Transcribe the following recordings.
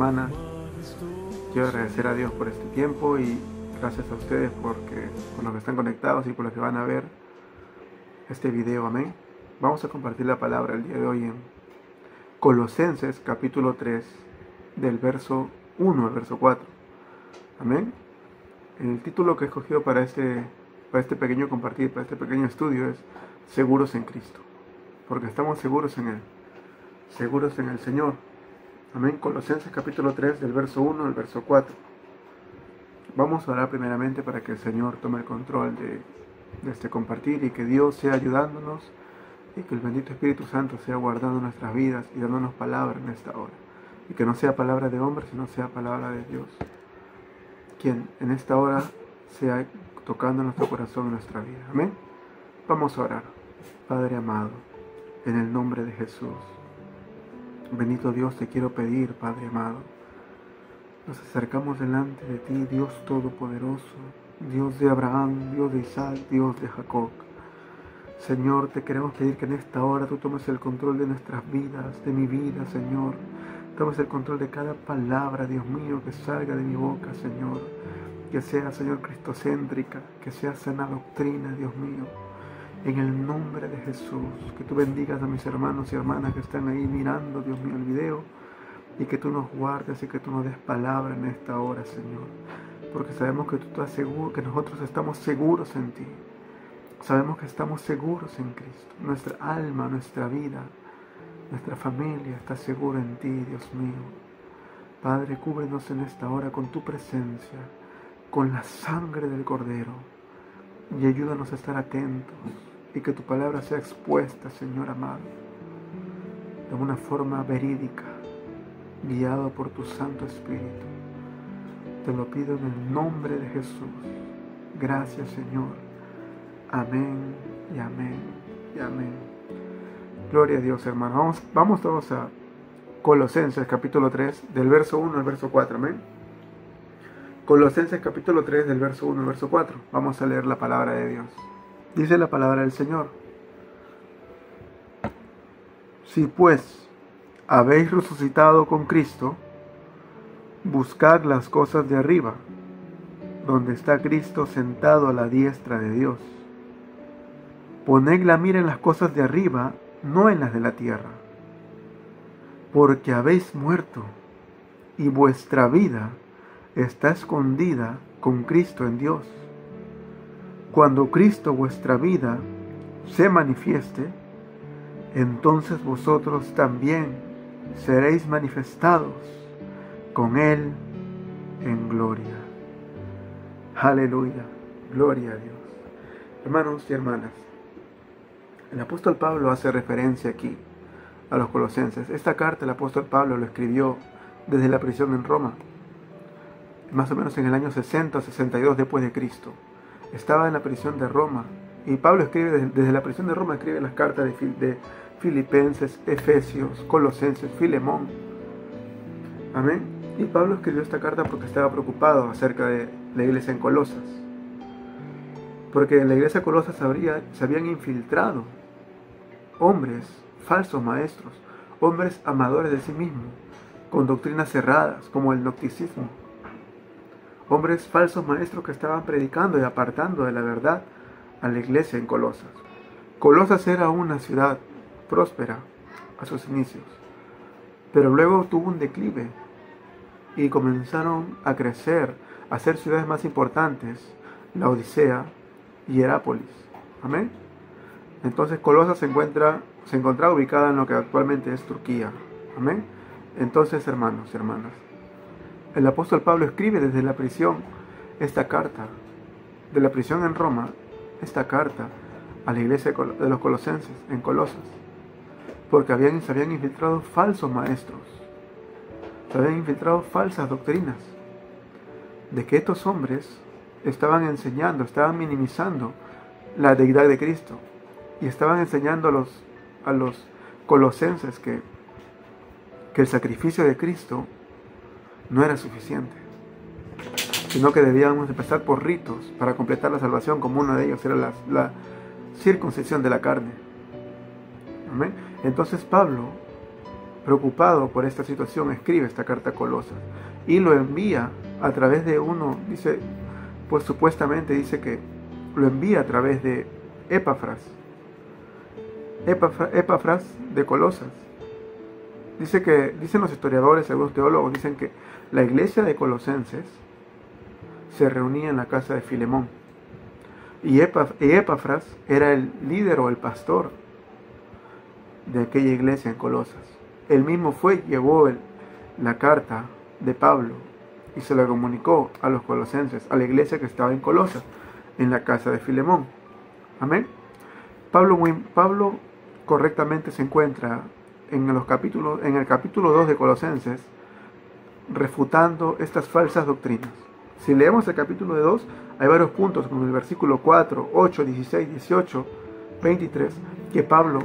hermanas. Quiero agradecer a Dios por este tiempo y gracias a ustedes por los que están conectados y por los que van a ver este video. Amén. Vamos a compartir la palabra el día de hoy en Colosenses capítulo 3 del verso 1 al verso 4. Amén. El título que he escogido para este pequeño compartir, para este pequeño estudio es Seguros en Cristo, porque estamos seguros en Él, seguros en el Señor. Amén. Colosenses capítulo 3 del verso 1 al verso 4. Vamos a orar primeramente para que el Señor tome el control de este compartir y que Dios sea ayudándonos y que el bendito Espíritu Santo sea guardando nuestras vidas y dándonos palabra en esta hora. Y que no sea palabra de hombre, sino sea palabra de Dios, quien en esta hora sea tocando nuestro corazón y nuestra vida. Amén. Vamos a orar. Padre amado, en el nombre de Jesús, bendito Dios, te quiero pedir, Padre amado, nos acercamos delante de ti, Dios Todopoderoso, Dios de Abraham, Dios de Isaac, Dios de Jacob. Señor, te queremos pedir que en esta hora tú tomes el control de nuestras vidas, de mi vida, Señor. Tomes el control de cada palabra, Dios mío, que salga de mi boca, Señor. Que sea, Señor, cristocéntrica, que sea sana doctrina, Dios mío. En el nombre de Jesús, que tú bendigas a mis hermanos y hermanas que están ahí mirando, Dios mío, el video, y que tú nos guardes y que tú nos des palabra en esta hora, Señor. Porque sabemos que tú estás seguro, que nosotros estamos seguros en ti. Sabemos que estamos seguros en Cristo. Nuestra alma, nuestra vida, nuestra familia está segura en ti, Dios mío. Padre, cúbrenos en esta hora con tu presencia, con la sangre del Cordero, y ayúdanos a estar atentos y que tu palabra sea expuesta, Señor amado, de una forma verídica, guiado por tu Santo Espíritu. Te lo pido en el nombre de Jesús. Gracias, Señor. Amén y amén y amén. Gloria a Dios, hermanos. Vamos todos a Colosenses capítulo 3 del verso 1 al verso 4. Amén. Colosenses capítulo 3 del verso 1 al verso 4. Vamos a leer la palabra de Dios. Dice la palabra del Señor: Si pues habéis resucitado con Cristo, buscad las cosas de arriba, donde está Cristo sentado a la diestra de Dios. Poned la mira en las cosas de arriba, no en las de la tierra, porque habéis muerto, y vuestra vida está escondida con Cristo en Dios. Cuando Cristo vuestra vida se manifieste, entonces vosotros también seréis manifestados con Él en gloria. Aleluya, gloria a Dios. Hermanos y hermanas, el apóstol Pablo hace referencia aquí a los colosenses. Esta carta el apóstol Pablo lo escribió desde la prisión en Roma, más o menos en el año 60 o 62 después de Cristo. Estaba en la prisión de Roma y Pablo escribe desde la prisión de Roma, escribe las cartas de Filipenses, Efesios, Colosenses, Filemón. Amén. Y Pablo escribió esta carta porque estaba preocupado acerca de la iglesia en Colosas, porque en la iglesia de Colosas se habían infiltrado hombres, falsos maestros, hombres amadores de sí mismos, con doctrinas cerradas como el gnosticismo. Hombres falsos maestros que estaban predicando y apartando de la verdad a la iglesia en Colosas. Colosas era una ciudad próspera a sus inicios, pero luego tuvo un declive y comenzaron a crecer, a ser ciudades más importantes, la Odisea y Herápolis. Amén. Entonces Colosas se encontraba ubicada en lo que actualmente es Turquía. Amén. Entonces, hermanos y hermanas, el apóstol Pablo escribe desde la prisión esta carta, de la prisión en Roma, esta carta a la iglesia de los colosenses en Colosas, porque se habían infiltrado falsos maestros, se habían infiltrado falsas doctrinas, de que estos hombres estaban enseñando, estaban minimizando la deidad de Cristo, y estaban enseñando a los colosenses que el sacrificio de Cristo no era suficiente, sino que debíamos empezar por ritos para completar la salvación, como uno de ellos era la circuncisión de la carne. ¿Amén? Entonces Pablo preocupado por esta situación, escribe esta carta a Colosas y lo envía a través de uno, dice, pues supuestamente dice que lo envía a través de Epafras de Colosas. Dicen los historiadores, algunos teólogos, dicen que la iglesia de Colosenses se reunía en la casa de Filemón. Y Epafras era el líder o el pastor de aquella iglesia en Colosas. Él mismo llevó la carta de Pablo y se la comunicó a los colosenses, a la iglesia que estaba en Colosas, en la casa de Filemón. Amén. Pablo correctamente se encuentra en el capítulo 2 de Colosenses, refutando estas falsas doctrinas. Si leemos el capítulo 2, hay varios puntos, como el versículo 4, 8, 16, 18, 23, que Pablo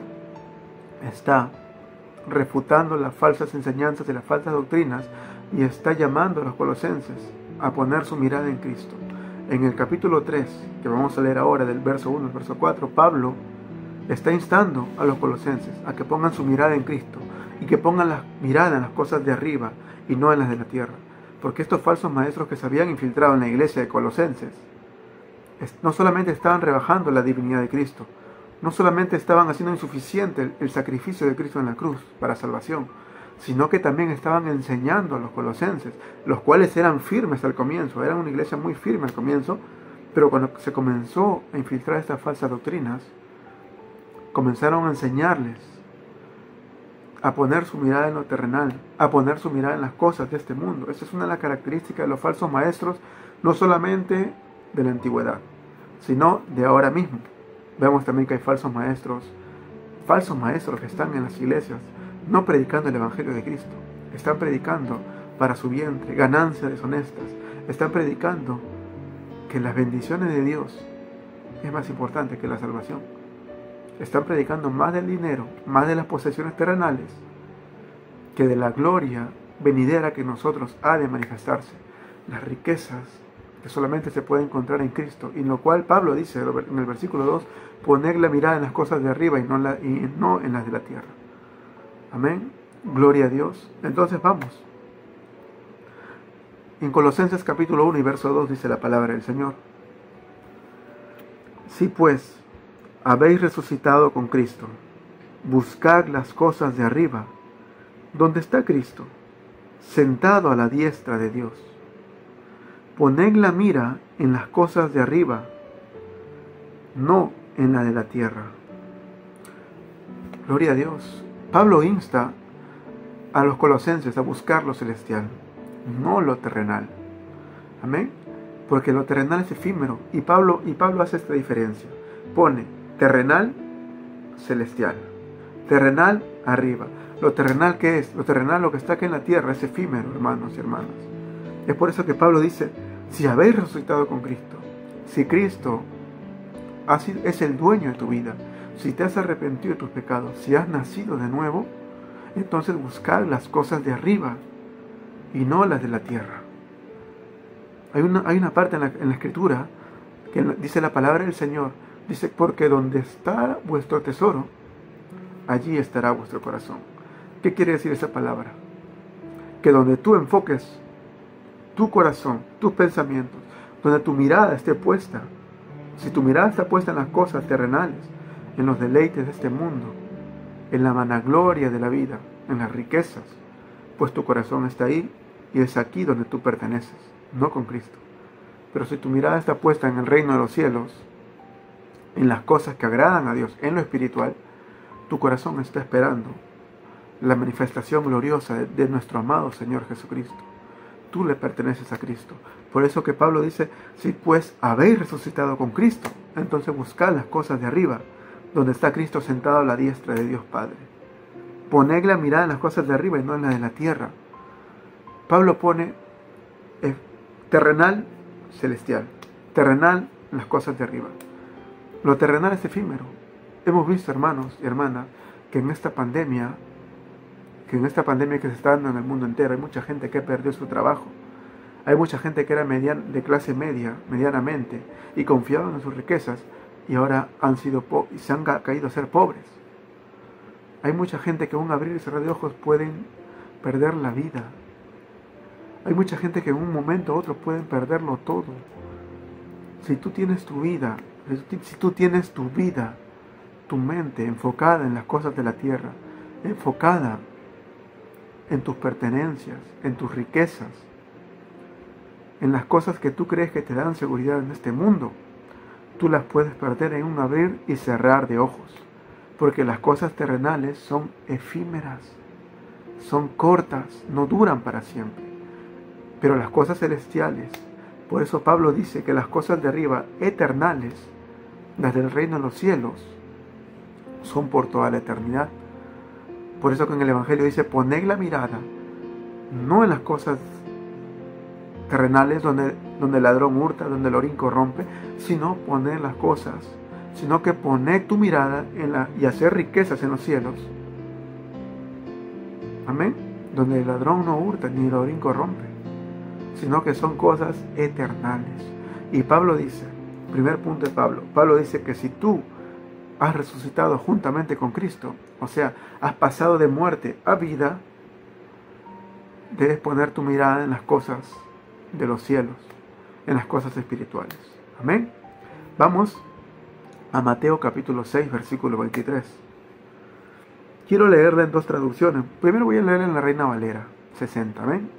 está refutando las falsas enseñanzas y las falsas doctrinas y está llamando a los colosenses a poner su mirada en Cristo. En el capítulo 3, que vamos a leer ahora del verso 1 al verso 4, Pablo está instando a los colosenses a que pongan su mirada en Cristo y que pongan la mirada en las cosas de arriba y no en las de la tierra. Porque estos falsos maestros que se habían infiltrado en la iglesia de Colosenses no solamente estaban rebajando la divinidad de Cristo, no solamente estaban haciendo insuficiente el sacrificio de Cristo en la cruz para salvación, sino que también estaban enseñando a los colosenses, los cuales eran firmes al comienzo, eran una iglesia muy firme al comienzo, pero cuando se comenzó a infiltrar estas falsas doctrinas, comenzaron a enseñarles a poner su mirada en lo terrenal, a poner su mirada en las cosas de este mundo. Esa es una de las características de los falsos maestros, no solamente de la antigüedad, sino de ahora mismo. Vemos también que hay falsos maestros que están en las iglesias, no predicando el Evangelio de Cristo, están predicando para su vientre, ganancias deshonestas, están predicando que las bendiciones de Dios es más importante que la salvación. Están predicando más del dinero, más de las posesiones terrenales, que de la gloria venidera que nosotros ha de manifestarse. Las riquezas que solamente se pueden encontrar en Cristo, y en lo cual Pablo dice en el versículo 2, poner la mirada en las cosas de arriba y no en las de la tierra. Amén. Gloria a Dios. Entonces vamos. En Colosenses capítulo 1 y verso 2 dice la palabra del Señor. Si pues habéis resucitado con Cristo, buscad las cosas de arriba, donde está Cristo, sentado a la diestra de Dios. Poned la mira en las cosas de arriba, no en la de la tierra. Gloria a Dios. Pablo insta a los colosenses a buscar lo celestial, no lo terrenal. Amén. Porque lo terrenal es efímero, y Pablo hace esta diferencia. Pone terrenal, celestial. Terrenal, arriba. Lo terrenal, ¿qué es? Lo terrenal, lo que está aquí en la tierra, es efímero, hermanos y hermanas. Es por eso que Pablo dice, si habéis resucitado con Cristo, si Cristo es el dueño de tu vida, si te has arrepentido de tus pecados, si has nacido de nuevo, entonces buscad las cosas de arriba y no las de la tierra. Hay una parte en la Escritura que dice la palabra del Señor, dice, porque donde está vuestro tesoro, allí estará vuestro corazón. ¿Qué quiere decir esa palabra? Que donde tú enfoques tu corazón, tus pensamientos, donde tu mirada esté puesta, si tu mirada está puesta en las cosas terrenales, en los deleites de este mundo, en la vanagloria de la vida, en las riquezas, pues tu corazón está ahí y es aquí donde tú perteneces, no con Cristo. Pero si tu mirada está puesta en el reino de los cielos, en las cosas que agradan a Dios, en lo espiritual, tu corazón está esperando la manifestación gloriosa de nuestro amado Señor Jesucristo. Tú le perteneces a Cristo. Por eso que Pablo dice, si pues habéis resucitado con Cristo, entonces buscad las cosas de arriba, donde está Cristo sentado a la diestra de Dios Padre. Poned la mirada en las cosas de arriba y no en las de la tierra. Pablo pone terrenal, celestial. Terrenal, las cosas de arriba. Lo terrenal es efímero. Hemos visto, hermanos y hermanas, que en esta pandemia que se está dando en el mundo entero, hay mucha gente que perdió su trabajo. Hay mucha gente que era de clase media, medianamente, y confiaban en sus riquezas, y ahora se han caído a ser pobres. Hay mucha gente que en un abrir y cerrar de ojos pueden perder la vida. Hay mucha gente que en un momento u otro pueden perderlo todo. Si tú tienes tu vida, tu mente enfocada en las cosas de la tierra, enfocada en tus pertenencias, en tus riquezas, en las cosas que tú crees que te dan seguridad en este mundo, tú las puedes perder en un abrir y cerrar de ojos. Porque las cosas terrenales son efímeras, son cortas, no duran para siempre. Pero las cosas celestiales, por eso Pablo dice que las cosas de arriba, eternales, las del reino de los cielos, son por toda la eternidad. Por eso que en el Evangelio dice, poned la mirada, no en las cosas terrenales donde el ladrón hurta, donde el orín corrompe, sino que poned tu mirada y hacer riquezas en los cielos. Amén. Donde el ladrón no hurta ni el orín corrompe, sino que son cosas eternales. Y Pablo dice, primer punto de Pablo dice que si tú has resucitado juntamente con Cristo, o sea, has pasado de muerte a vida, debes poner tu mirada en las cosas de los cielos, en las cosas espirituales. Amén. Vamos a Mateo capítulo 6, versículo 23. Quiero leerla en dos traducciones. Primero voy a leerla en la Reina Valera 60, ¿ven?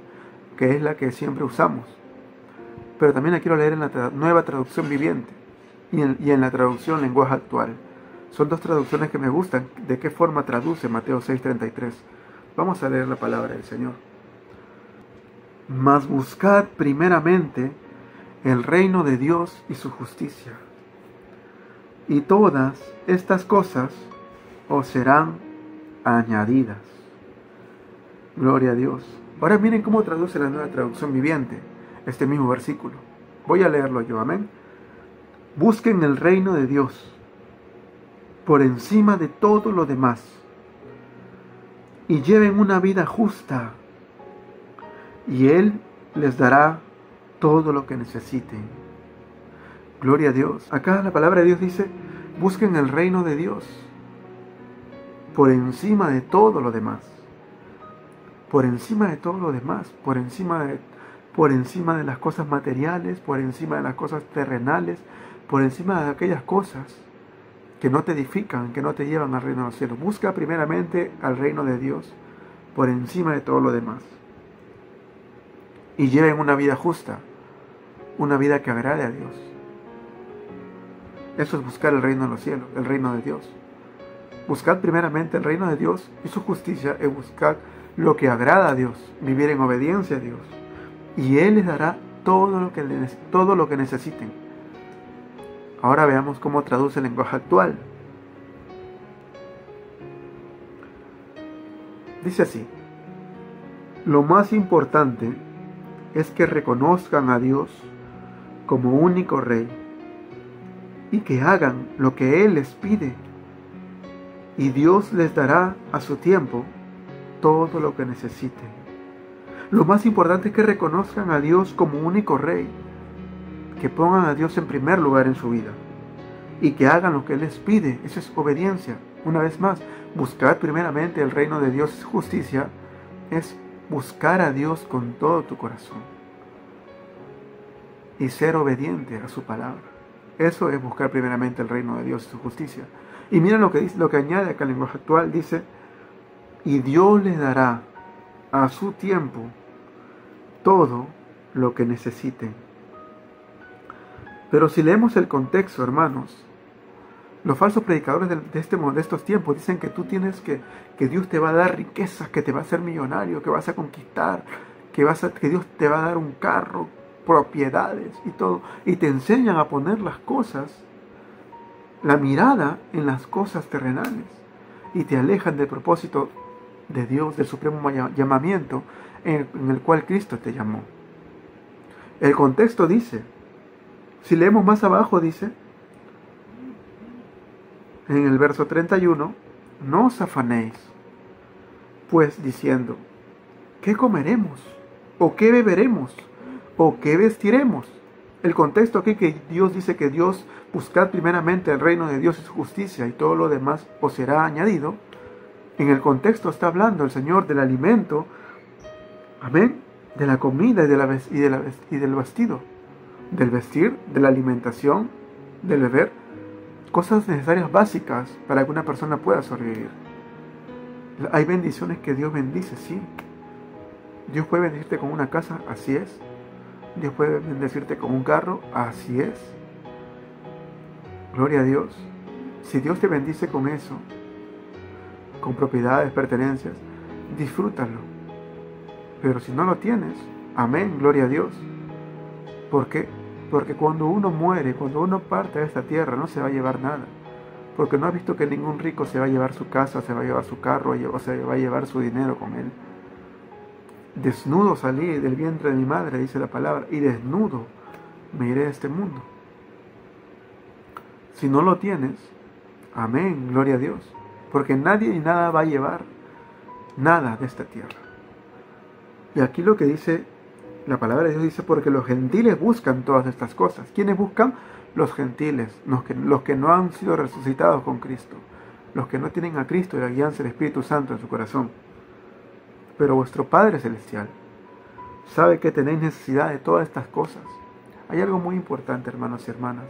Que es la que siempre usamos. Pero también la quiero leer en la nueva traducción viviente y en la traducción lenguaje actual. Son dos traducciones que me gustan. ¿De qué forma traduce Mateo 6:33? Vamos a leer la palabra del Señor. Mas buscad primeramente el reino de Dios y su justicia, y todas estas cosas os serán añadidas. Gloria a Dios. Ahora miren cómo traduce la nueva traducción viviente este mismo versículo. Voy a leerlo yo, amén. Busquen el reino de Dios por encima de todo lo demás y lleven una vida justa, y Él les dará todo lo que necesiten. Gloria a Dios. Acá la palabra de Dios dice, busquen el reino de Dios por encima de todo lo demás. Por encima de todo lo demás. Por encima de las cosas materiales, por encima de las cosas terrenales, por encima de aquellas cosas que no te edifican, que no te llevan al reino de los cielos. Busca primeramente al reino de Dios por encima de todo lo demás. Y lleven una vida justa, una vida que agrade a Dios. Eso es buscar el reino de los cielos, el reino de Dios. Buscad primeramente el reino de Dios y su justicia, es buscar lo que agrada a Dios, vivir en obediencia a Dios. Y Él les dará todo lo que necesiten. Ahora veamos cómo traduce el lenguaje actual. Dice así: lo más importante es que reconozcan a Dios como único Rey y que hagan lo que Él les pide, y Dios les dará a su tiempo todo lo que necesiten. Lo más importante es que reconozcan a Dios como único Rey, que pongan a Dios en primer lugar en su vida y que hagan lo que Él les pide. Eso es obediencia. Una vez más, buscar primeramente el reino de Dios y justicia es buscar a Dios con todo tu corazón y ser obediente a su palabra. Eso es buscar primeramente el reino de Dios y su justicia. Y miren lo que dice, lo que añade acá el lenguaje actual, dice: y Dios les dará a su tiempo todo lo que necesiten. Pero si leemos el contexto, hermanos, los falsos predicadores de estos tiempos dicen que tú tienes que Dios te va a dar riquezas, que te va a hacer millonario, que vas a conquistar, que Dios te va a dar un carro, propiedades y todo. Y te enseñan a poner las cosas, la mirada en las cosas terrenales, y te alejan del propósito de Dios, del supremo llamamiento en el cual Cristo te llamó. El contexto dice, si leemos más abajo, dice en el verso 31, no os afanéis, pues diciendo, ¿qué comeremos? ¿O qué beberemos? ¿O qué vestiremos? El contexto aquí que Dios dice que buscad primeramente el reino de Dios y su justicia, y todo lo demás os será añadido. En el contexto está hablando el Señor del alimento, amén, de la comida y del vestido, del vestir, de la alimentación, del beber, cosas necesarias básicas para que una persona pueda sobrevivir. Hay bendiciones que Dios bendice, sí. Dios puede bendecirte con una casa, así es. Dios puede bendecirte con un carro, así es. Gloria a Dios. Si Dios te bendice con eso, con propiedades, pertenencias, disfrútalo. Pero si no lo tienes, amén, gloria a Dios. ¿Por qué? Porque cuando uno muere, cuando uno parte de esta tierra, no se va a llevar nada. Porque no has visto que ningún rico se va a llevar su casa, se va a llevar su carro, o se va a llevar su dinero con él. Desnudo salí del vientre de mi madre, dice la palabra, y desnudo me iré de este mundo. Si no lo tienes, amén, gloria a Dios. Porque nadie ni nada va a llevar nada de esta tierra. Y aquí lo que dice, la palabra de Dios dice, porque los gentiles buscan todas estas cosas. ¿Quiénes buscan? Los gentiles, los que no han sido resucitados con Cristo, los que no tienen a Cristo y la guianza del Espíritu Santo en su corazón. Pero vuestro Padre Celestial sabe que tenéis necesidad de todas estas cosas. Hay algo muy importante, hermanos y hermanas.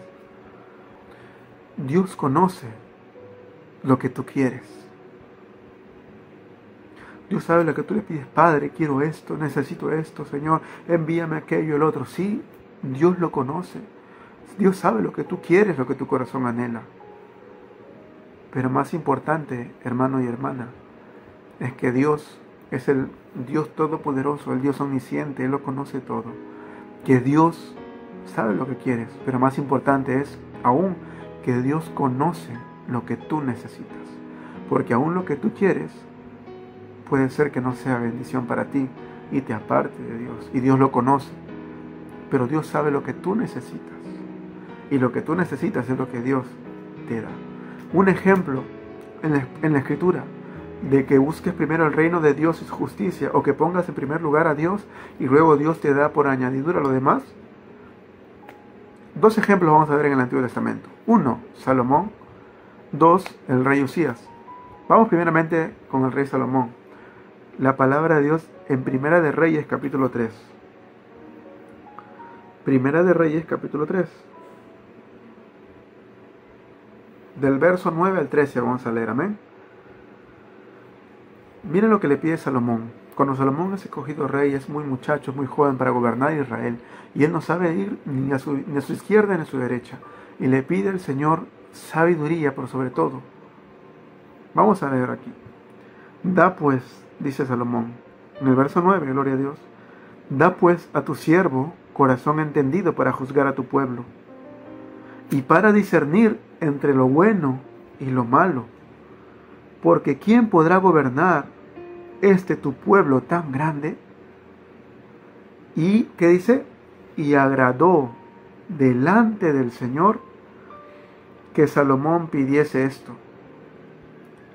Dios conoce lo que tú quieres. Dios sabe lo que tú le pides. Padre, quiero esto, necesito esto, Señor, envíame aquello, el otro. Sí, Dios lo conoce. Dios sabe lo que tú quieres, lo que tu corazón anhela. Pero más importante, hermano y hermana, es que Dios es el Dios todopoderoso, el Dios omnisciente, Él lo conoce todo. Que Dios sabe lo que quieres, pero más importante es aún que Dios conoce lo que tú necesitas. Porque aún lo que tú quieres puede ser que no sea bendición para ti y te aparte de Dios. Y Dios lo conoce. Pero Dios sabe lo que tú necesitas. Y lo que tú necesitas es lo que Dios te da. Un ejemplo en la Escritura de que busques primero el reino de Dios y su justicia, o que pongas en primer lugar a Dios y luego Dios te da por añadidura lo demás. Dos ejemplos vamos a ver en el Antiguo Testamento. Uno, Salomón. Dos, el rey Usías. Vamos primeramente con el rey Salomón. La palabra de Dios en Primera de Reyes, capítulo 3. Primera de Reyes, capítulo 3. Del verso 9 al 13 vamos a leer, amén. Miren lo que le pide Salomón. Cuando Salomón es escogido rey, es muy muchacho, muy joven para gobernar Israel, y él no sabe ir ni a su izquierda ni a su derecha, y le pide al Señor sabiduría por sobre todo. Vamos a leer aquí. Da pues, dice Salomón, en el verso 9, gloria a Dios, da pues a tu siervo corazón entendido para juzgar a tu pueblo, y para discernir entre lo bueno y lo malo, porque ¿quién podrá gobernar tu pueblo tan grande? Y, ¿qué dice? Y agradó delante del Señor que Salomón pidiese esto.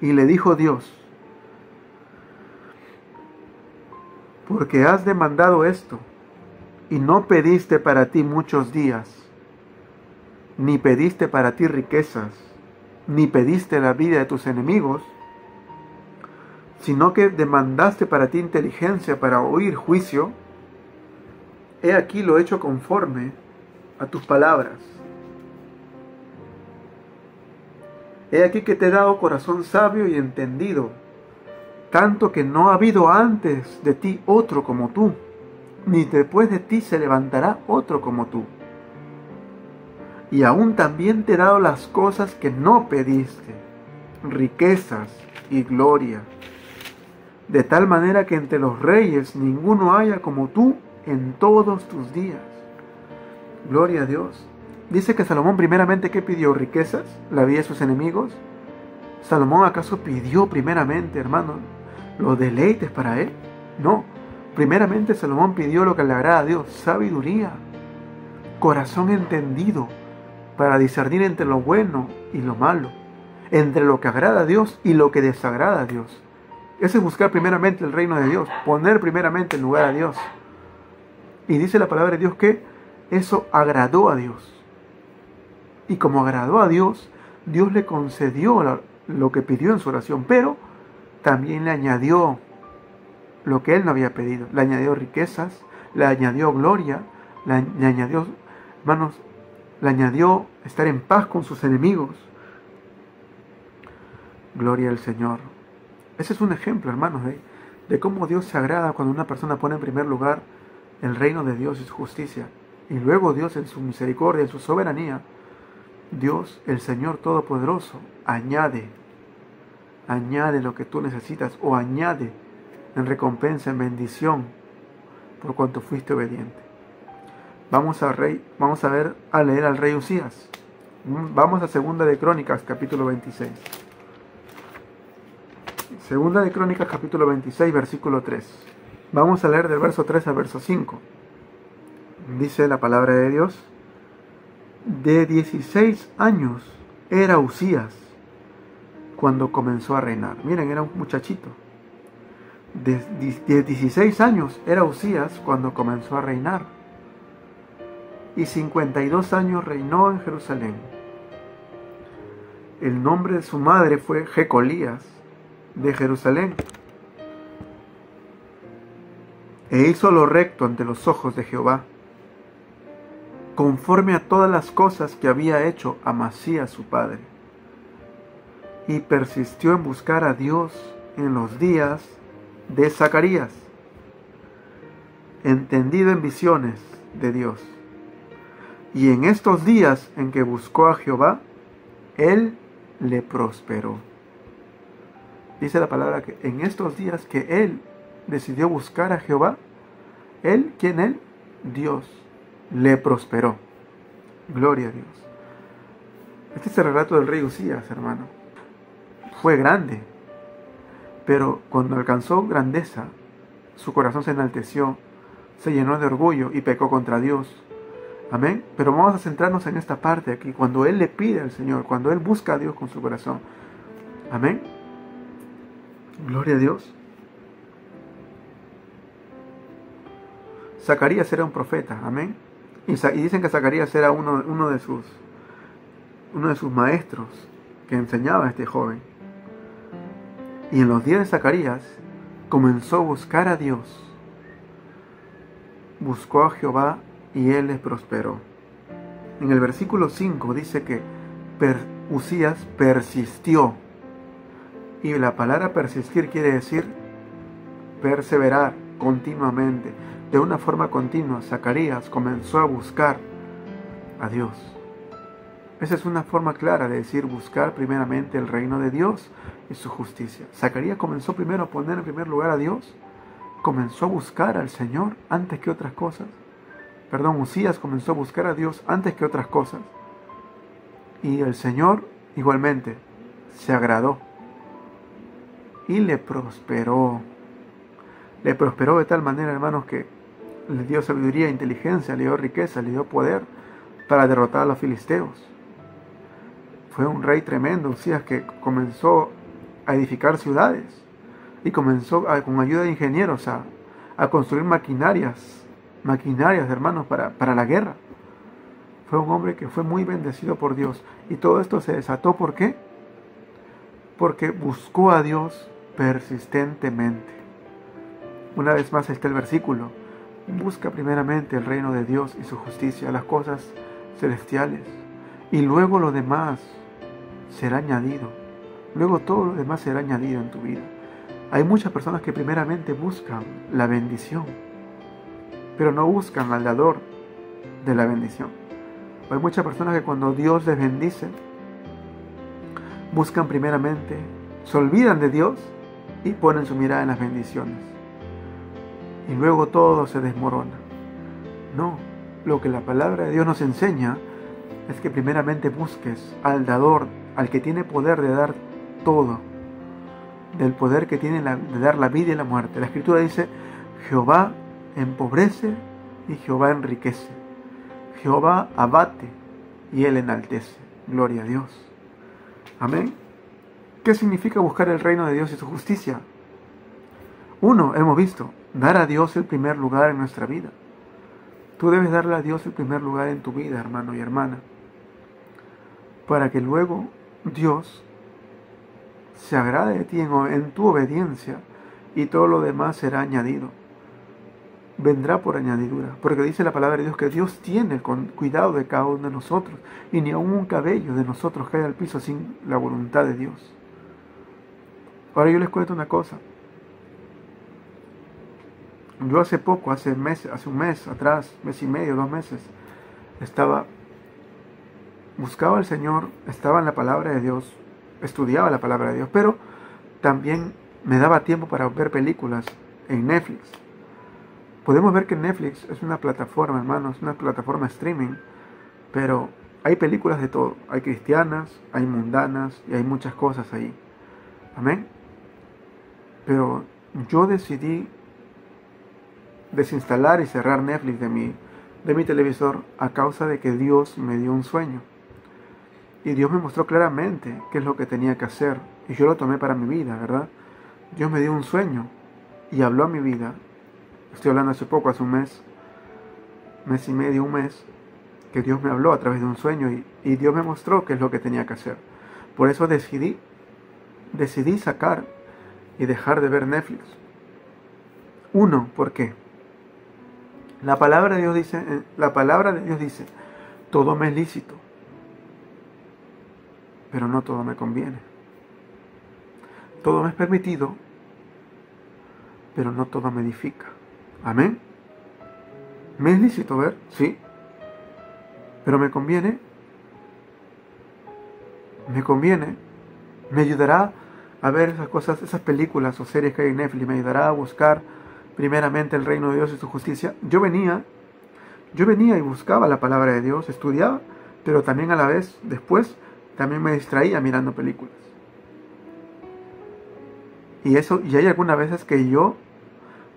Y le dijo Dios, porque has demandado esto, y no pediste para ti muchos días, ni pediste para ti riquezas, ni pediste la vida de tus enemigos, sino que demandaste para ti inteligencia para oír juicio. He aquí lo hecho conforme a tus palabras. He aquí que te he dado corazón sabio y entendido, tanto que no ha habido antes de ti otro como tú, ni después de ti se levantará otro como tú. Y aún también te he dado las cosas que no pediste, riquezas y gloria, de tal manera que entre los reyes ninguno haya como tú en todos tus días. Gloria a Dios. Dice que Salomón primeramente, ¿qué pidió? ¿Riquezas? ¿La vida de sus enemigos? ¿Salomón acaso pidió primeramente, hermano, los deleites para él? No. Primeramente Salomón pidió lo que le agrada a Dios, sabiduría, corazón entendido para discernir entre lo bueno y lo malo, entre lo que agrada a Dios y lo que desagrada a Dios. Eso es buscar primeramente el reino de Dios, poner primeramente en lugar a Dios. Y dice la palabra de Dios que eso agradó a Dios. Y como agradó a Dios, Dios le concedió lo que pidió en su oración. Pero también le añadió lo que él no había pedido. Le añadió riquezas, le añadió gloria, le añadió, hermanos, le añadió estar en paz con sus enemigos. Gloria al Señor. Ese es un ejemplo, hermanos, de cómo Dios se agrada cuando una persona pone en primer lugar el reino de Dios y su justicia. Y luego Dios en su misericordia, en su soberanía, Dios, el Señor Todopoderoso, añade lo que tú necesitas, o añade en recompensa, en bendición, por cuanto fuiste obediente. Vamos a leer al rey Usías. Vamos a Segunda de Crónicas, capítulo 26. Segunda de Crónicas, capítulo 26, versículo 3. Vamos a leer del verso 3 al verso 5. Dice la palabra de Dios: de 16 años era Usías cuando comenzó a reinar. Miren, era un muchachito. De 16 años era Usías cuando comenzó a reinar. Y 52 años reinó en Jerusalén. El nombre de su madre fue Jecolías de Jerusalén. E hizo lo recto ante los ojos de Jehová, conforme a todas las cosas que había hecho Amasías su padre. Y persistió en buscar a Dios en los días de Zacarías, entendido en visiones de Dios. Y en estos días en que buscó a Jehová, él le prosperó. Dice la palabra que en estos días que él decidió buscar a Jehová, él, ¿quién él? Dios, le prosperó. Gloria a Dios. Este es el relato del rey Usías, hermano. Fue grande, pero cuando alcanzó grandeza, su corazón se enalteció, se llenó de orgullo y pecó contra Dios. Amén. Pero vamos a centrarnos en esta parte aquí, cuando él le pide al Señor, cuando él busca a Dios con su corazón. Amén. Gloria a Dios. Zacarías era un profeta, amén. Y dicen que Zacarías era uno de sus maestros que enseñaba a este joven. Y en los días de Zacarías comenzó a buscar a Dios. Buscó a Jehová y él les prosperó. En el versículo 5 dice que Usías persistió. Y la palabra persistir quiere decir perseverar continuamente. De una forma continua, Zacarías comenzó a buscar a Dios. Esa es una forma clara de decir buscar primeramente el reino de Dios y su justicia. Zacarías comenzó primero a poner en primer lugar a Dios, comenzó a buscar al Señor antes que otras cosas. Usías comenzó a buscar a Dios antes que otras cosas. Y el Señor igualmente se agradó y le prosperó. Le prosperó de tal manera, hermanos, que le dio sabiduría, inteligencia, le dio riqueza, le dio poder para derrotar a los filisteos. Fue un rey tremendo, Usías, que comenzó a edificar ciudades y comenzó con ayuda de ingenieros a construir maquinarias, hermanos, para la guerra. Fue un hombre que fue muy bendecido por Dios. Y todo esto se desató, ¿por qué? Porque buscó a Dios persistentemente. Una vez más está el versículo: busca primeramente el reino de Dios y su justicia, las cosas celestiales, y luego lo demás será añadido. Luego todo lo demás será añadido en tu vida. Hay muchas personas que primeramente buscan la bendición, pero no buscan al dador de la bendición. Hay muchas personas que cuando Dios les bendice, buscan primeramente, se olvidan de Dios y ponen su mirada en las bendiciones. Y luego todo se desmorona. No, lo que la palabra de Dios nos enseña es que primeramente busques al dador, al que tiene poder de dar todo, del poder que tiene de dar la vida y la muerte. La Escritura dice: Jehová empobrece y Jehová enriquece. Jehová abate y él enaltece. Gloria a Dios. Amén. ¿Qué significa buscar el reino de Dios y su justicia? Uno, hemos visto, dar a Dios el primer lugar en nuestra vida. Tú debes darle a Dios el primer lugar en tu vida, hermano y hermana, para que luego Dios se agrade de ti en tu obediencia, y todo lo demás será añadido. Vendrá por añadidura, porque dice la palabra de Dios que Dios tiene cuidado de cada uno de nosotros, y ni aun un cabello de nosotros cae al piso sin la voluntad de Dios. Ahora yo les cuento una cosa. Yo hace poco, hace un mes atrás, mes y medio, 2 meses, buscaba al Señor, estaba en la palabra de Dios, estudiaba la palabra de Dios, pero también me daba tiempo para ver películas en Netflix. Podemos ver que Netflix es una plataforma, hermanos, una plataforma streaming, pero hay películas de todo. Hay cristianas, hay mundanas y hay muchas cosas ahí. Amén. Pero yo decidí desinstalar y cerrar Netflix de mi televisor a causa de que Dios me dio un sueño. Y Dios me mostró claramente qué es lo que tenía que hacer. Y yo lo tomé para mi vida, ¿verdad? Dios me dio un sueño y habló a mi vida. Estoy hablando hace poco, hace un mes y medio, un mes, que Dios me habló a través de un sueño y Dios me mostró qué es lo que tenía que hacer. Por eso decidí sacar y dejar de ver Netflix. ¿Por qué? La palabra de Dios dice, todo me es lícito, pero no todo me conviene. Todo me es permitido, pero no todo me edifica. Amén. ¿Me es lícito ver? Sí. ¿Pero me conviene? ¿Me conviene? ¿Me ayudará a ver esas cosas, esas películas o series que hay en Netflix? ¿Me ayudará a buscar primeramente el reino de Dios y su justicia? Yo venía y buscaba la palabra de Dios, estudiaba, pero también a la vez, después, también me distraía mirando películas. Y hay algunas veces que yo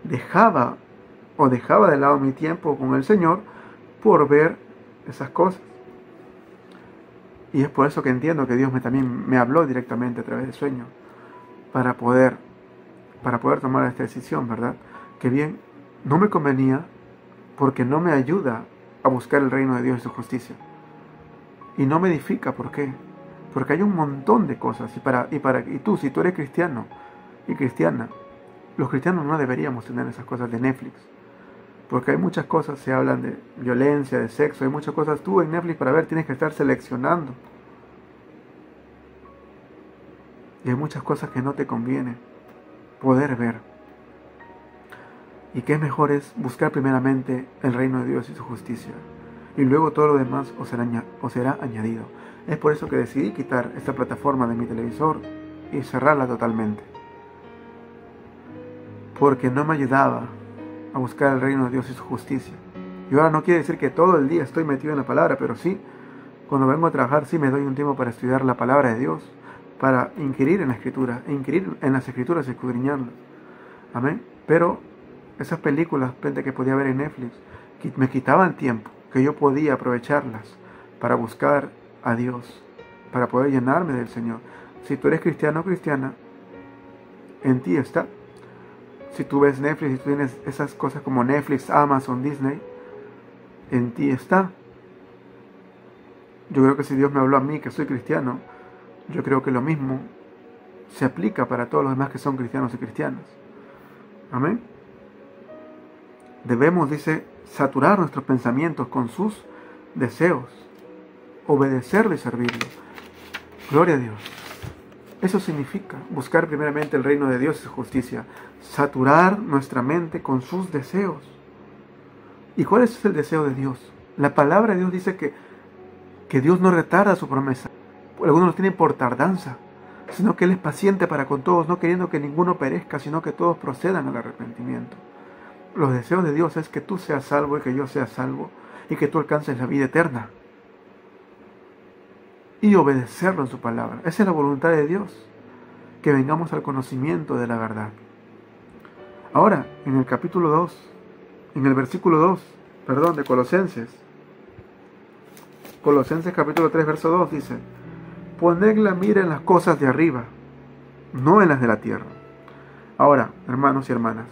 dejaba de lado mi tiempo con el Señor por ver esas cosas. Y es por eso que entiendo que Dios también me habló directamente a través del sueño para poder tomar esta decisión, ¿verdad? Que bien, no me convenía porque no me ayuda a buscar el reino de Dios y su justicia. Y no me edifica, ¿por qué? Porque hay un montón de cosas. Y tú, si tú eres cristiano y cristiana, los cristianos no deberíamos tener esas cosas de Netflix. Porque hay muchas cosas, se hablan de violencia, de sexo, hay muchas cosas. Tú en Netflix para ver tienes que estar seleccionando. Y hay muchas cosas que no te conviene poder ver. Y qué mejor es buscar primeramente el reino de Dios y su justicia. Y luego todo lo demás os será añadido. Es por eso que decidí quitar esta plataforma de mi televisor y cerrarla totalmente. Porque no me ayudaba a buscar el reino de Dios y su justicia. Y ahora no quiere decir que todo el día estoy metido en la palabra, pero sí, cuando vengo a trabajar sí me doy un tiempo para estudiar la palabra de Dios, para inquirir en la Escritura, inquirir en las Escrituras y escudriñarlas. Amén. Pero esas películas que podía ver en Netflix me quitaban tiempo, que yo podía aprovecharlas para buscar a Dios, para poder llenarme del Señor. Si tú eres cristiano o cristiana, en ti está. Si tú ves Netflix, si tú tienes esas cosas como Netflix, Amazon, Disney, en ti está. Yo creo que si Dios me habló a mí, que soy cristiano, yo creo que lo mismo se aplica para todos los demás que son cristianos y cristianas. Amén. Debemos, dice, saturar nuestros pensamientos con sus deseos, obedecerle y servirlo. Gloria a Dios. Eso significa buscar primeramente el reino de Dios y su justicia. Saturar nuestra mente con sus deseos. ¿Y cuál es el deseo de Dios? La palabra de Dios dice que Dios no retarda su promesa. Algunos lo tienen por tardanza, sino que Él es paciente para con todos, no queriendo que ninguno perezca, sino que todos procedan al arrepentimiento. Los deseos de Dios es que tú seas salvo y que yo sea salvo, y que tú alcances la vida eterna. Y obedecerlo en su palabra. Esa es la voluntad de Dios, que vengamos al conocimiento de la verdad. Ahora, en el capítulo 2, en el versículo 2, de Colosenses capítulo 3, verso 2 dice: poned la mira en las cosas de arriba, no en las de la tierra. Ahora, hermanos y hermanas,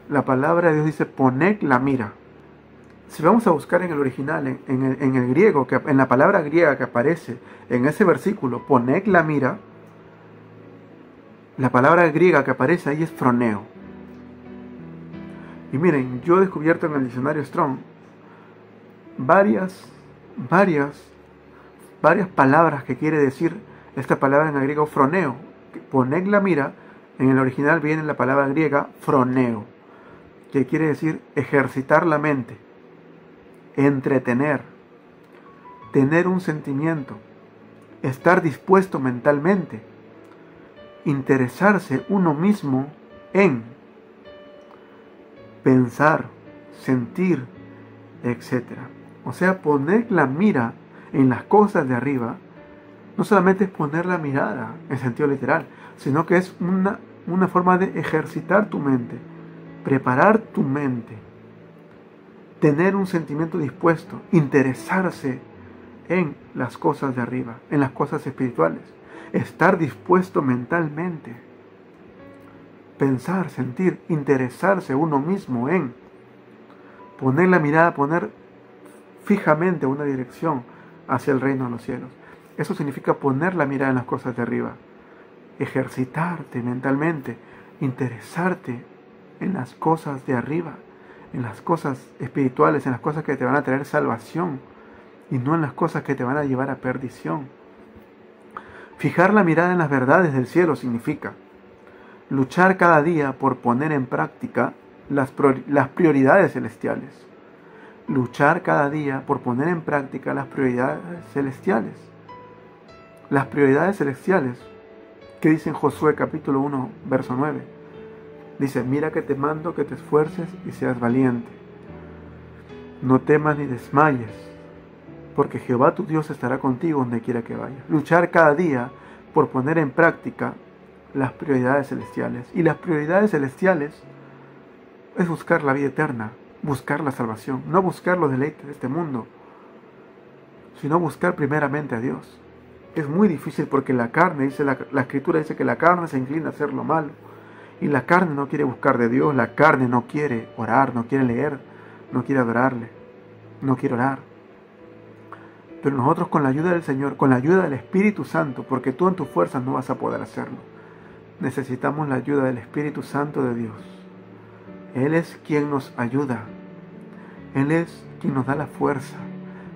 la palabra de Dios dice poned la mira. Si vamos a buscar en el original, en el griego, en la palabra griega que aparece en ese versículo, poned la mira, La palabra griega que aparece ahí es froneo. Y miren, yo he descubierto en el diccionario Strong varias palabras que quiere decir esta palabra en el griego froneo. Poned la mira, en el original viene la palabra griega froneo, que quiere decir ejercitar la mente, entretener, tener un sentimiento, estar dispuesto mentalmente, interesarse uno mismo en, pensar, sentir, etc. O sea, poner la mira en las cosas de arriba no solamente es poner la mirada en sentido literal, sino que es una forma de ejercitar tu mente, preparar tu mente, tener un sentimiento dispuesto, interesarse en las cosas de arriba, en las cosas espirituales, estar dispuesto mentalmente, pensar, sentir, interesarse uno mismo en, poner la mirada, poner fijamente una dirección hacia el reino de los cielos. Eso significa poner la mirada en las cosas de arriba, ejercitarte mentalmente, interesarte en las cosas de arriba, en las cosas espirituales, en las cosas que te van a traer salvación y no en las cosas que te van a llevar a perdición. Fijar la mirada en las verdades del cielo significa luchar cada día por poner en práctica las prioridades celestiales. Luchar cada día por poner en práctica las prioridades celestiales. Las prioridades celestiales que dice en Josué capítulo 1, verso 9. Dice, mira que te mando que te esfuerces y seas valiente. No temas ni desmayes, porque Jehová tu Dios estará contigo donde quiera que vayas. Luchar cada día por poner en práctica las prioridades celestiales. Y las prioridades celestiales es buscar la vida eterna, buscar la salvación, no buscar los deleites de este mundo, sino buscar primeramente a Dios. Es muy difícil porque la carne, dice la Escritura dice que la carne se inclina a hacer lo malo. Y la carne no quiere buscar de Dios, la carne no quiere orar, no quiere leer, no quiere adorarle, no quiere orar. Pero nosotros con la ayuda del Señor, con la ayuda del Espíritu Santo, porque tú en tus fuerzas no vas a poder hacerlo, necesitamos la ayuda del Espíritu Santo de Dios. Él es quien nos ayuda, Él es quien nos da la fuerza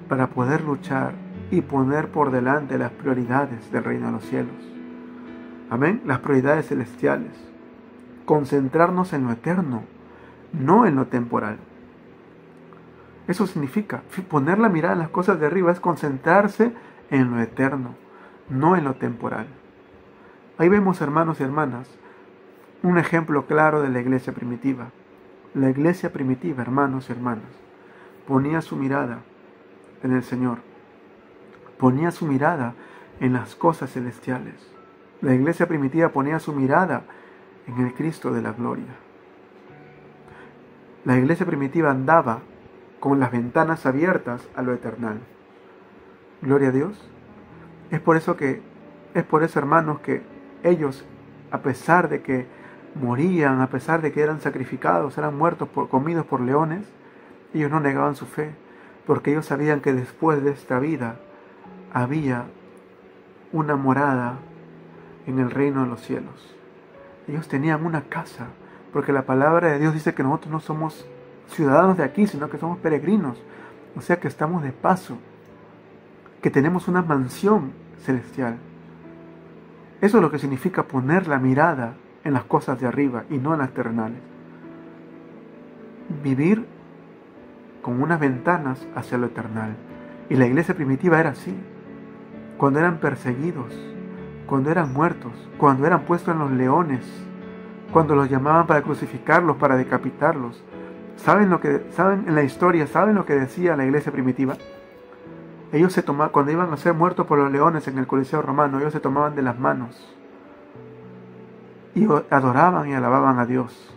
para poder luchar y poner por delante las prioridades del reino de los cielos. Amén, las prioridades celestiales. Concentrarnos en lo eterno, no en lo temporal. Eso significa, poner la mirada en las cosas de arriba es concentrarse en lo eterno, no en lo temporal. Ahí vemos, hermanos y hermanas, un ejemplo claro de la iglesia primitiva. La iglesia primitiva, hermanos y hermanas, ponía su mirada en el Señor, ponía su mirada en las cosas celestiales. La iglesia primitiva ponía su mirada en el Cristo de la gloria. La iglesia primitiva andaba con las ventanas abiertas a lo eternal. Gloria a Dios. Es por eso, hermanos, que ellos, a pesar de que morían, a pesar de que eran sacrificados, eran muertos, comidos por leones, ellos no negaban su fe, porque ellos sabían que después de esta vida había una morada en el reino de los cielos. Ellos tenían una casa, porque la palabra de Dios dice que nosotros no somos ciudadanos de aquí, sino que somos peregrinos, o sea que estamos de paso, que tenemos una mansión celestial. Eso es lo que significa poner la mirada en las cosas de arriba y no en las terrenales. Vivir con unas ventanas hacia lo eternal. Y la iglesia primitiva era así. Cuando eran perseguidos, cuando eran muertos, cuando eran puestos en los leones, cuando los llamaban para crucificarlos, para decapitarlos. ¿Saben en la historia, saben lo que decía la iglesia primitiva? Ellos cuando iban a ser muertos por los leones en el Coliseo Romano, ellos se tomaban de las manos y adoraban y alababan a Dios,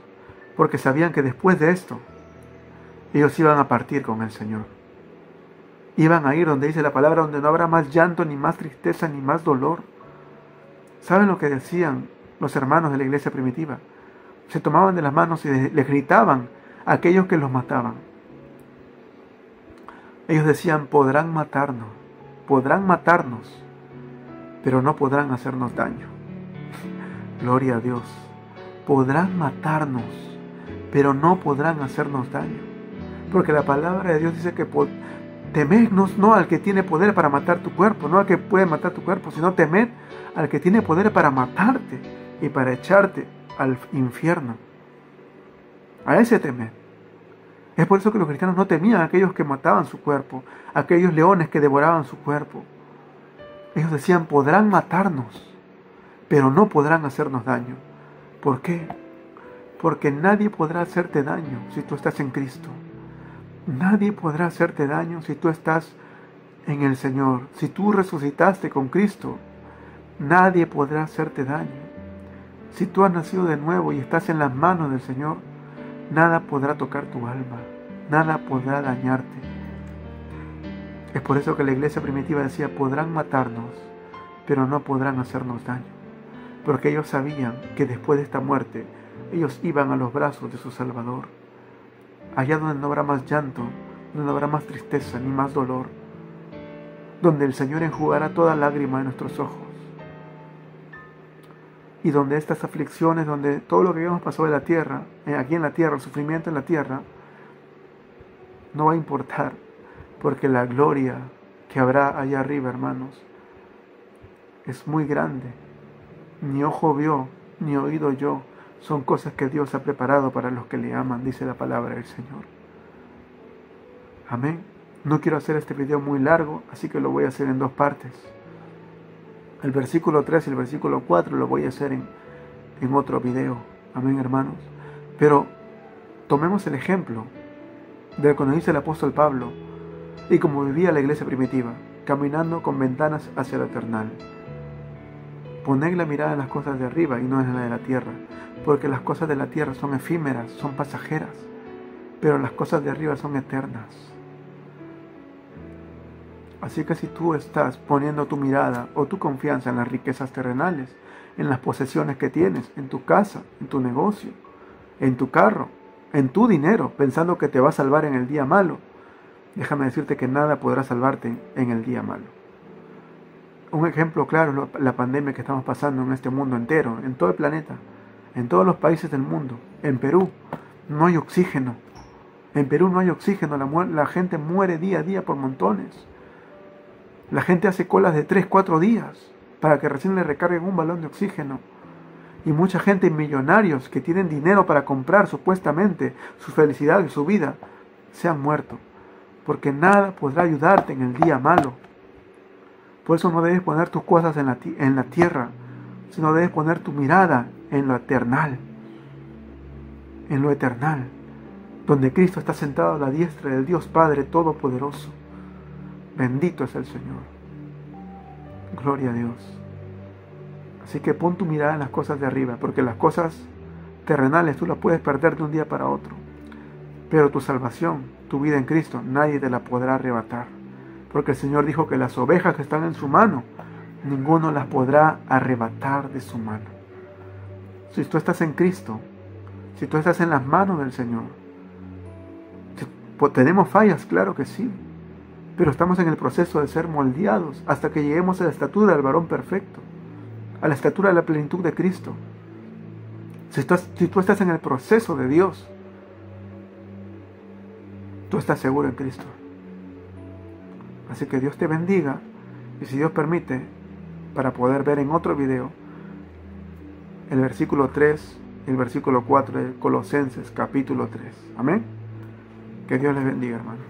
porque sabían que después de esto, ellos iban a partir con el Señor. Iban a ir donde dice la palabra, donde no habrá más llanto, ni más tristeza, ni más dolor. ¿Saben lo que decían los hermanos de la iglesia primitiva? Se tomaban de las manos y les gritaban a aquellos que los mataban. Ellos decían, podrán matarnos, pero no podrán hacernos daño. Gloria a Dios. Podrán matarnos, pero no podrán hacernos daño. Porque la palabra de Dios dice que temednos no al que tiene poder para matar tu cuerpo, no al que puede matar tu cuerpo, sino temed al que tiene poder para matarte y para echarte al infierno. A ese temed. Es por eso que los cristianos no temían a aquellos que mataban su cuerpo, a aquellos leones que devoraban su cuerpo. Ellos decían, podrán matarnos, pero no podrán hacernos daño. ¿Por qué? Porque nadie podrá hacerte daño si tú estás en Cristo. Nadie podrá hacerte daño si tú estás en el Señor. Si tú resucitaste con Cristo, nadie podrá hacerte daño. Si tú has nacido de nuevo y estás en las manos del Señor, nada podrá tocar tu alma, nada podrá dañarte. Es por eso que la iglesia primitiva decía, podrán matarnos, pero no podrán hacernos daño. Porque ellos sabían que después de esta muerte, ellos iban a los brazos de su Salvador. Allá donde no habrá más llanto, donde no habrá más tristeza ni más dolor, donde el Señor enjugará toda lágrima de nuestros ojos. Y donde estas aflicciones, donde todo lo que habíamos pasado en la tierra, aquí en la tierra, el sufrimiento en la tierra, no va a importar, porque la gloria que habrá allá arriba, hermanos, es muy grande. Ni ojo vio, ni oído oyó, son cosas que Dios ha preparado para los que le aman, dice la palabra del Señor. Amén. No quiero hacer este video muy largo, así que lo voy a hacer en dos partes. El versículo 3 y el versículo 4 lo voy a hacer en otro video. Amén, hermanos. Pero tomemos el ejemplo de cuando dice el apóstol Pablo y como vivía la iglesia primitiva, caminando con ventanas hacia lo eternal. Poned la mirada en las cosas de arriba y no en la de la tierra, porque las cosas de la tierra son efímeras, son pasajeras, pero las cosas de arriba son eternas. Así que si tú estás poniendo tu mirada o tu confianza en las riquezas terrenales, en las posesiones que tienes, en tu casa, en tu negocio, en tu carro, en tu dinero, pensando que te va a salvar en el día malo, déjame decirte que nada podrá salvarte en el día malo. Un ejemplo claro es la pandemia que estamos pasando en este mundo entero, en todo el planeta, en todos los países del mundo. En Perú no hay oxígeno. En Perú no hay oxígeno, la gente muere día a día por montones. La gente hace colas de 3-4 días para que recién le recarguen un balón de oxígeno. Y mucha gente, millonarios que tienen dinero para comprar supuestamente su felicidad y su vida, se han muerto. Porque nada podrá ayudarte en el día malo. Por eso no debes poner tus cosas en la tierra, sino debes poner tu mirada en lo eternal. En lo eternal, donde Cristo está sentado a la diestra del Dios Padre Todopoderoso. Bendito es el Señor. Gloria a Dios. Así que pon tu mirada en las cosas de arriba, porque las cosas terrenales tú las puedes perder de un día para otro. Pero tu salvación, tu vida en Cristo, nadie te la podrá arrebatar. Porque el Señor dijo que las ovejas que están en su mano, ninguno las podrá arrebatar de su mano. Si tú estás en Cristo, si tú estás en las manos del Señor, ¿tenemos fallas? Claro que sí. Pero estamos en el proceso de ser moldeados hasta que lleguemos a la estatura del varón perfecto, a la estatura de la plenitud de Cristo. Si tú estás en el proceso de Dios, tú estás seguro en Cristo. Así que Dios te bendiga, y si Dios permite, para poder ver en otro video el versículo 3 y el versículo 4 de Colosenses capítulo 3. Amén. Que Dios les bendiga, hermanos.